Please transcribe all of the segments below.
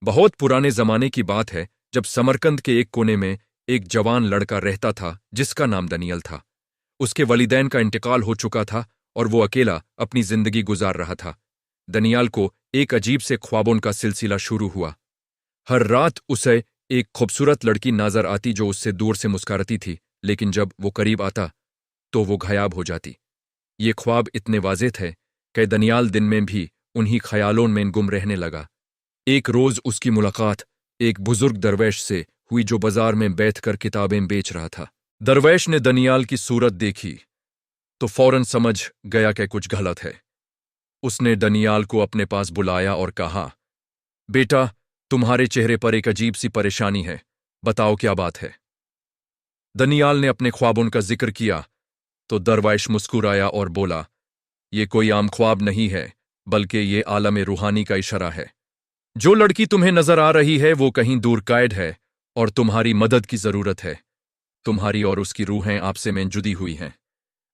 बहुत पुराने जमाने की बात है जब समरकंद के एक कोने में एक जवान लड़का रहता था जिसका नाम दनियल था। उसके वलिदैन का इंतकाल हो चुका था और वो अकेला अपनी जिंदगी गुजार रहा था। दनियाल को एक अजीब से ख्वाबों का सिलसिला शुरू हुआ। हर रात उसे एक खूबसूरत लड़की नजर आती जो उससे दूर से मुस्कुराती थी, लेकिन जब वो करीब आता तो वो गायब हो जाती। ये ख्वाब इतने वाज़ेह थे कि दनियाल दिन में भी उन्हीं ख्यालों में गुम रहने लगा। एक रोज उसकी मुलाकात एक बुजुर्ग दरवेश से हुई जो बाजार में बैठकर किताबें बेच रहा था। दरवेश ने दनियाल की सूरत देखी तो फौरन समझ गया कि कुछ गलत है। उसने दनियाल को अपने पास बुलाया और कहा, बेटा, तुम्हारे चेहरे पर एक अजीब सी परेशानी है, बताओ क्या बात है। दनियाल ने अपने ख्वाबों का जिक्र किया तो दरवेश मुस्कुराया और बोला, ये कोई आम ख्वाब नहीं है, बल्कि ये आलम रूहानी का इशारा है। जो लड़की तुम्हें नजर आ रही है वो कहीं दूर कैद है और तुम्हारी मदद की जरूरत है। तुम्हारी और उसकी रूहें आपसे में जुड़ी हुई हैं।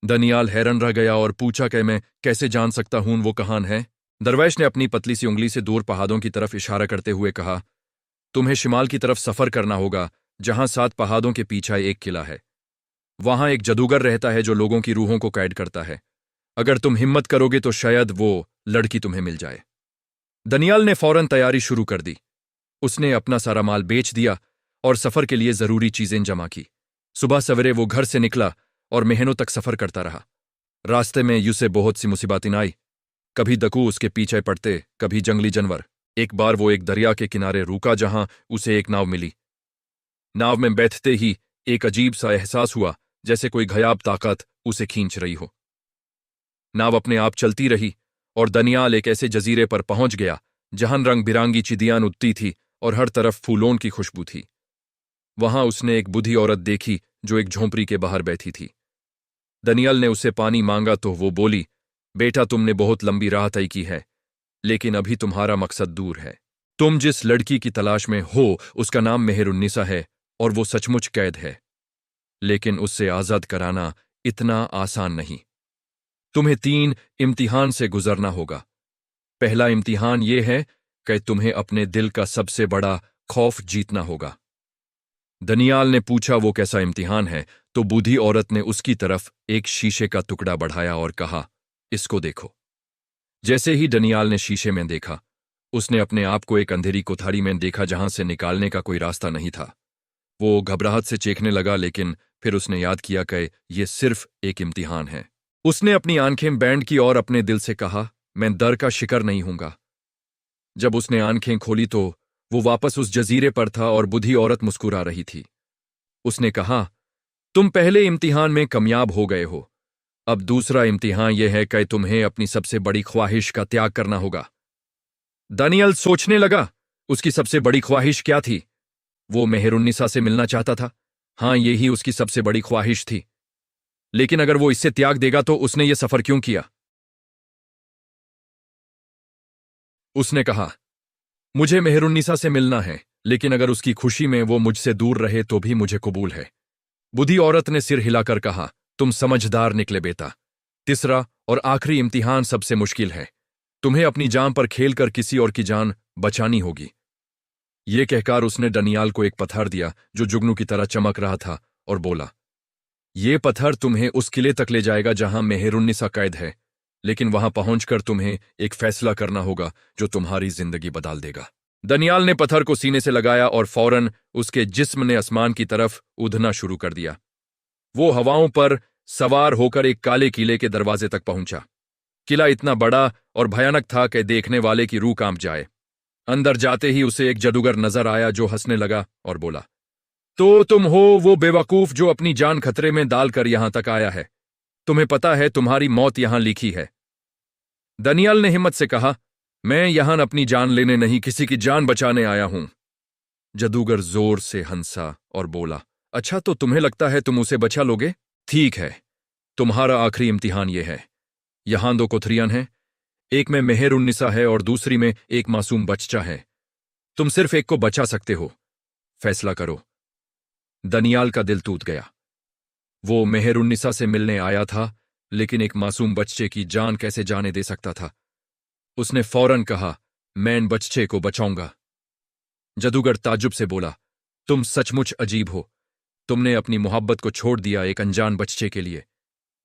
दनियाल हैरान रह गया और पूछा कि मैं कैसे जान सकता हूं वो कहां है। दरवेश ने अपनी पतली सी उंगली से दूर पहाड़ों की तरफ इशारा करते हुए कहा, तुम्हें शिमाल की तरफ सफर करना होगा, जहां 7 पहाड़ों के पीछे एक किला है। वहां एक जादूगर रहता है जो लोगों की रूहों को कैद करता है। अगर तुम हिम्मत करोगे तो शायद वो लड़की तुम्हें मिल जाए। दनियाल ने फौरन तैयारी शुरू कर दी। उसने अपना सारा माल बेच दिया और सफर के लिए जरूरी चीजें जमा की। सुबह सवेरे वो घर से निकला और महीनों तक सफर करता रहा। रास्ते में यूसे बहुत सी मुसीबतें आई। कभी डकू उसके पीछे पड़ते, कभी जंगली जानवर। एक बार वो एक दरिया के किनारे रुका जहां उसे एक नाव मिली। नाव में बैठते ही एक अजीब सा एहसास हुआ, जैसे कोई गायब ताकत उसे खींच रही हो। नाव अपने आप चलती रही और दनियाल एक ऐसे जजीरे पर पहुंच गया जहां रंग बिरंगी चिड़ियां उड़ती थी और हर तरफ फूलों की खुशबू थी। वहां उसने एक बूढ़ी औरत देखी जो एक झोंपड़ी के बाहर बैठी थी। दनियाल ने उसे पानी मांगा तो वो बोली, बेटा, तुमने बहुत लंबी राह तय की है, लेकिन अभी तुम्हारा मकसद दूर है। तुम जिस लड़की की तलाश में हो उसका नाम मेहरुन्निसा है और वो सचमुच कैद है, लेकिन उससे आजाद कराना इतना आसान नहीं। तुम्हें 3 इम्तिहान से गुजरना होगा। पहला इम्तिहान यह है कि तुम्हें अपने दिल का सबसे बड़ा खौफ जीतना होगा। दनियाल ने पूछा वो कैसा इम्तिहान है, तो बूढ़ी औरत ने उसकी तरफ एक शीशे का टुकड़ा बढ़ाया और कहा, इसको देखो। जैसे ही दनियाल ने शीशे में देखा, उसने अपने आप को एक अंधेरी कोठारी में देखा जहां से निकालने का कोई रास्ता नहीं था। वो घबराहट से चीखने लगा, लेकिन फिर उसने याद किया कि यह सिर्फ एक इम्तिहान है। उसने अपनी आंखें बैंड की और अपने दिल से कहा, मैं डर का शिकार नहीं हूंगा। जब उसने आंखें खोली तो वो वापस उस जजीरे पर था और बूढ़ी औरत मुस्कुरा रही थी। उसने कहा, तुम पहले इम्तिहान में कामयाब हो गए हो। अब दूसरा इम्तिहान यह है कि तुम्हें अपनी सबसे बड़ी ख्वाहिश का त्याग करना होगा। दानियल सोचने लगा, उसकी सबसे बड़ी ख्वाहिश क्या थी? वो मेहरुन्निसा से मिलना चाहता था। हां, यही उसकी सबसे बड़ी ख्वाहिश थी। लेकिन अगर वो इससे त्याग देगा तो उसने ये सफर क्यों किया? उसने कहा, मुझे मेहरुन्निसा से मिलना है, लेकिन अगर उसकी खुशी में वो मुझसे दूर रहे तो भी मुझे कबूल है। बूढ़ी औरत ने सिर हिलाकर कहा, तुम समझदार निकले बेटा। तीसरा और आखिरी इम्तिहान सबसे मुश्किल है। तुम्हें अपनी जान पर खेलकर किसी और की जान बचानी होगी। ये कहकर उसने दनियाल को एक पत्थर दिया जो जुगनू की तरह चमक रहा था और बोला, ये पत्थर तुम्हें उस किले तक ले जाएगा जहां मेहरुन्निसा कैद है, लेकिन वहां पहुंचकर तुम्हें एक फैसला करना होगा जो तुम्हारी जिंदगी बदल देगा। दनियाल ने पत्थर को सीने से लगाया और फौरन उसके जिस्म ने आसमान की तरफ उड़ना शुरू कर दिया। वो हवाओं पर सवार होकर एक काले किले के दरवाजे तक पहुंचा। किला इतना बड़ा और भयानक था कि देखने वाले की रूह कांप जाए। अंदर जाते ही उसे एक जादूगर नजर आया जो हंसने लगा और बोला, तो तुम हो वो बेवकूफ जो अपनी जान खतरे में डालकर यहां तक आया है। तुम्हें पता है तुम्हारी मौत यहां लिखी है। दनियाल ने हिम्मत से कहा, मैं यहां अपनी जान लेने नहीं, किसी की जान बचाने आया हूं। जादूगर जोर से हंसा और बोला, अच्छा, तो तुम्हें लगता है तुम उसे बचा लोगे? ठीक है, तुम्हारा आखिरी इम्तिहान यह है। यहां 2 कोठरियां हैं, एक में मेहरुन्निसा है और दूसरी में एक मासूम बच्चा है। तुम सिर्फ एक को बचा सकते हो, फैसला करो। दनियाल का दिल टूट गया। वो मेहरुन्निसा से मिलने आया था, लेकिन एक मासूम बच्चे की जान कैसे जाने दे सकता था? उसने फौरन कहा, मैं इन बच्चे को बचाऊंगा। जादूगर ताज्जुब से बोला, तुम सचमुच अजीब हो। तुमने अपनी मोहब्बत को छोड़ दिया एक अनजान बच्चे के लिए।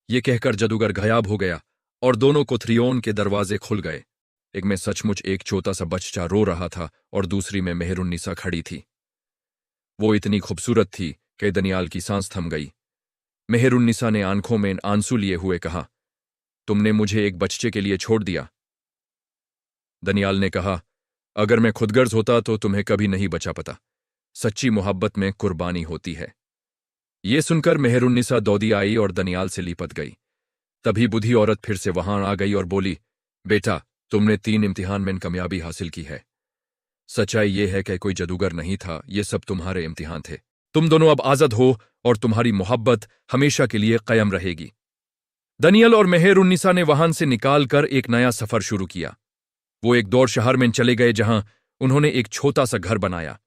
ये कहकर जादूगर गायब हो गया और दोनों कोठरियों के दरवाजे खुल गए। एक में सचमुच एक छोटा सा बच्चा रो रहा था और दूसरी में मेहरुन्निसा खड़ी थी। वो इतनी खूबसूरत थी कि दनियाल की सांस थम गई। मेहरुन्निसा ने आंखों में आंसू लिए हुए कहा, तुमने मुझे एक बच्चे के लिए छोड़ दिया। दनियाल ने कहा, अगर मैं खुदगर्ज होता तो तुम्हें कभी नहीं बचा पाता। सच्ची मोहब्बत में कुर्बानी होती है। ये सुनकर मेहरुन्निसा दौड़ी आई और दनियाल से लिपट गई। तभी बुढ़ी औरत फिर से वहां आ गई और बोली, बेटा, तुमने 3 इम्तिहान में कामयाबी हासिल की है। सच्चाई यह है कि कोई जादूगर नहीं था, ये सब तुम्हारे इम्तिहान थे। तुम दोनों अब आजाद हो और तुम्हारी मोहब्बत हमेशा के लिए कायम रहेगी। दनियल और मेहरुन्निसा ने वहां से निकालकर एक नया सफर शुरू किया। वो एक दौर शहर में चले गए जहां उन्होंने एक छोटा सा घर बनाया।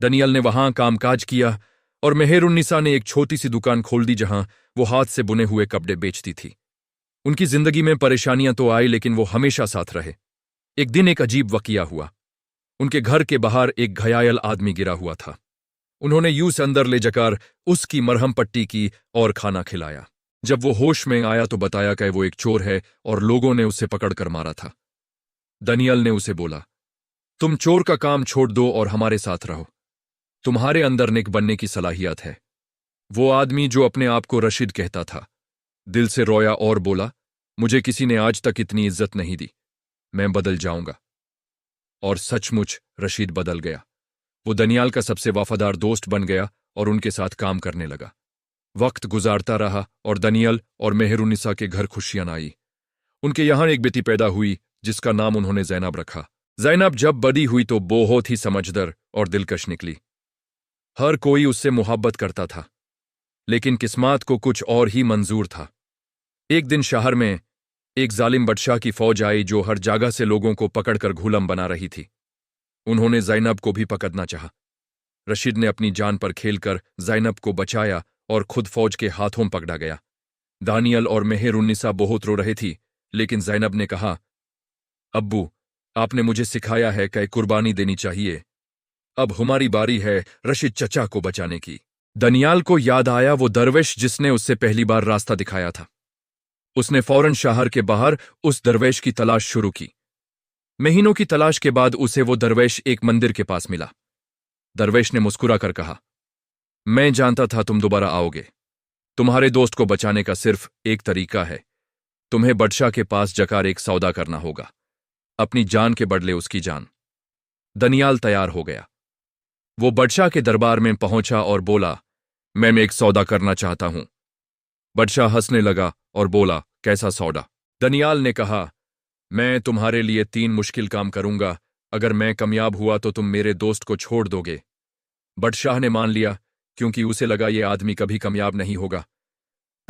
दनियल ने वहां कामकाज किया और मेहरुन्निसा ने एक छोटी सी दुकान खोल दी जहां वो हाथ से बुने हुए कपड़े बेचती थी। उनकी जिंदगी में परेशानियां तो आई लेकिन वो हमेशा साथ रहे। एक दिन एक अजीब वाकया हुआ। उनके घर के बाहर एक घायल आदमी गिरा हुआ था। उन्होंने यूं अंदर ले जाकर उसकी मरहम पट्टी की और खाना खिलाया। जब वो होश में आया तो बताया कि वो एक चोर है और लोगों ने उसे पकड़कर मारा था। दनियल ने उसे बोला, तुम चोर का काम छोड़ दो और हमारे साथ रहो। तुम्हारे अंदर नेक बनने की सलाहियत है। वो आदमी जो अपने आप को रशीद कहता था, दिल से रोया और बोला, मुझे किसी ने आज तक इतनी इज्जत नहीं दी। मैं बदल जाऊंगा। और सचमुच रशीद बदल गया। वो दनियाल का सबसे वफादार दोस्त बन गया और उनके साथ काम करने लगा। वक्त गुजारता रहा और दनियल और मेहरुन्निसा के घर खुशियां आई। उनके यहां एक बेटी पैदा हुई जिसका नाम उन्होंने जैनब रखा। जैनब जब बड़ी हुई तो बहुत ही समझदार और दिलकश निकली। हर कोई उससे मोहब्बत करता था, लेकिन किस्मत को कुछ और ही मंजूर था। एक दिन शहर में एक जालिम बादशाह की फौज आई जो हर जगह से लोगों को पकड़कर गुलाम बना रही थी। उन्होंने जैनब को भी पकड़ना चाहा। रशीद ने अपनी जान पर खेलकर जैनब को बचाया और खुद फौज के हाथों पकड़ा गया। दानियल और मेहरुन्निसा बहुत रो रहे थी, लेकिन जैनब ने कहा, अब्बू, आपने मुझे सिखाया है कि कुर्बानी देनी चाहिए। अब हमारी बारी है रशीद चचा को बचाने की। दनियाल को याद आया वो दरवेश जिसने उससे पहली बार रास्ता दिखाया था। उसने फौरन शहर के बाहर उस दरवेश की तलाश शुरू की। महीनों की तलाश के बाद उसे वो दरवेश एक मंदिर के पास मिला। दरवेश ने मुस्कुराकर कहा, मैं जानता था तुम दोबारा आओगे। तुम्हारे दोस्त को बचाने का सिर्फ एक तरीका है। तुम्हें बादशाह के पास जाकर एक सौदा करना होगा, अपनी जान के बदले उसकी जान। दनियाल तैयार हो गया। वो बादशाह के दरबार में पहुंचा और बोला, मैं एक सौदा करना चाहता हूं। बादशाह हंसने लगा और बोला, कैसा सौदा? दनियाल ने कहा, मैं तुम्हारे लिए 3 मुश्किल काम करूंगा। अगर मैं कामयाब हुआ तो तुम मेरे दोस्त को छोड़ दोगे। बादशाह ने मान लिया क्योंकि उसे लगा ये आदमी कभी कामयाब नहीं होगा।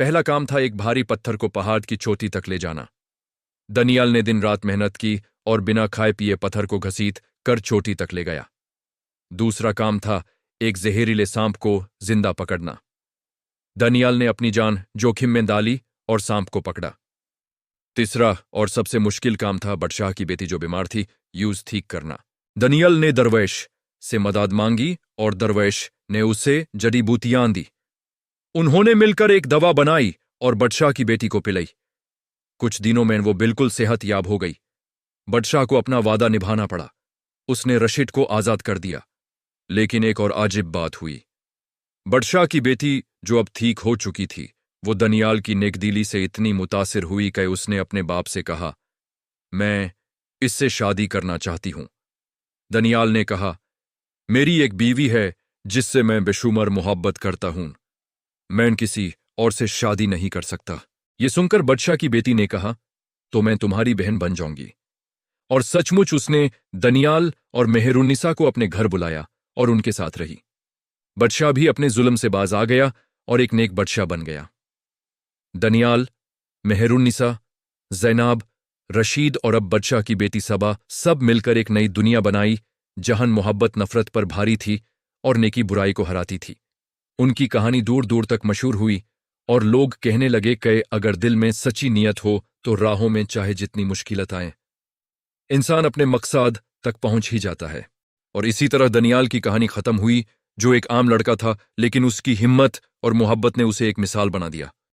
पहला काम था एक भारी पत्थर को पहाड़ की चोटी तक ले जाना। दनियाल ने दिन रात मेहनत की और बिना खाए पिए पत्थर को घसीट कर चोटी तक ले गया। दूसरा काम था एक जहरीले सांप को जिंदा पकड़ना। दनियाल ने अपनी जान जोखिम में डाली और सांप को पकड़ा। तीसरा और सबसे मुश्किल काम था बादशाह की बेटी जो बीमार थी यूज ठीक करना। दनियाल ने दरवेश से मदद मांगी और दरवेश ने उसे जड़ी बूटियां दी। उन्होंने मिलकर एक दवा बनाई और बादशाह की बेटी को पिलाई। कुछ दिनों में वो बिल्कुल सेहतयाब हो गई। बादशाह को अपना वादा निभाना पड़ा। उसने रशीद को आजाद कर दिया। लेकिन एक और अजीब बात हुई। बादशाह की बेटी जो अब ठीक हो चुकी थी, वो दनियाल की नेकदिली से इतनी मुतासिर हुई कि उसने अपने बाप से कहा, मैं इससे शादी करना चाहती हूं। दनियाल ने कहा, मेरी एक बीवी है जिससे मैं बेशुमार मोहब्बत करता हूं। मैं किसी और से शादी नहीं कर सकता। ये सुनकर बादशाह की बेटी ने कहा, तो मैं तुम्हारी बहन बन जाऊंगी। और सचमुच उसने दनियाल और मेहरुन्निसा को अपने घर बुलाया और उनके साथ रही। बादशाह भी अपने जुल्म से बाज आ गया और एक नेक बादशाह बन गया। दनियाल, मेहरुन्निसा, जैनब, रशीद और अब बादशाह की बेटी सबा सब मिलकर एक नई दुनिया बनाई जहां मोहब्बत नफरत पर भारी थी और नेकी बुराई को हराती थी। उनकी कहानी दूर दूर तक मशहूर हुई और लोग कहने लगे कि अगर दिल में सच्ची नीयत हो तो राहों में चाहे जितनी मुश्किलें आएं, इंसान अपने मकसद तक पहुंच ही जाता है। और इसी तरह दनियाल की कहानी खत्म हुई, जो एक आम लड़का था, लेकिन उसकी हिम्मत और मोहब्बत ने उसे एक मिसाल बना दिया।